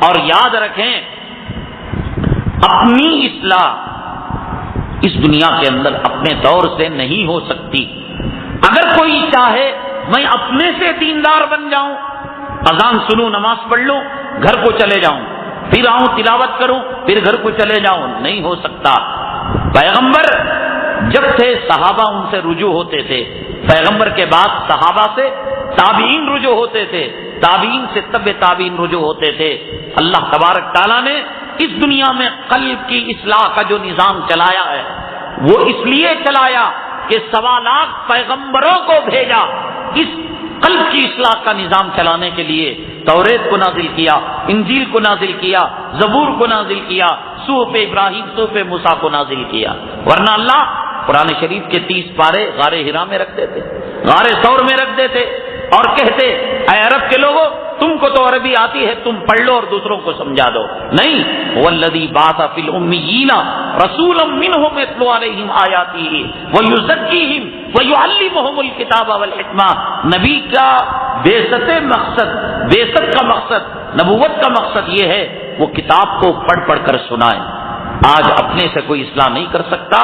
اور یاد رکھیں اپنی اصلاح اس دنیا کے اندر اپنے طور سے نہیں ہو سکتی. اگر کوئی چاہے میں اپنے سے دیندار بن جاؤں، اذان سنوں، نماز پڑھ لوں، گھر کو چلے جاؤں، پھر آؤں تلاوت کروں، پھر گھر کو چلے جاؤں، نہیں ہو سکتا. پیغمبر جب تھے صحابہ ان سے رجوع ہوتے تھے، پیغمبر کے بعد صحابہ سے تابعین رجوع ہوتے تھے، تابعین سے تبع تابعین رجوع ہوتے تھے. اللہ تبارک تعالیٰ نے اس دنیا میں قلب کی اصلاح کا جو نظام چلایا ہے وہ اس لیے چلایا کہ 1.25 لاکھ پیغمبروں کو بھیجا اس قلب کی اصلاح کا نظام چلانے کے لیے. توریت کو نازل کیا، انجیل کو نازل کیا، زبور کو نازل کیا، صحف ابراہیم، صحف موسیٰ کو نازل کیا. ورنہ اللہ قرآن شریف کے 30 پارے غار حرا میں رکھ دیتے، غار ثور میں رکھ دیتے اور کہتے اے عرب کے لوگوں تم کو تو عربی آتی ہے، تم پڑھ لو اور دوسروں کو سمجھا دو. نہیں، والذی بعث فی الامیین رسولا منہم یتلو علیہم آیاتہ ویزکیہم ویعلمہم الکتاب والحکمہ. نبی کا بعثت کا مقصد، نبوت کا مقصد یہ ہے وہ کتاب کو پڑھ پڑھ کر سنائے. آج اپنے سے کوئی اصلاح نہیں کر سکتا،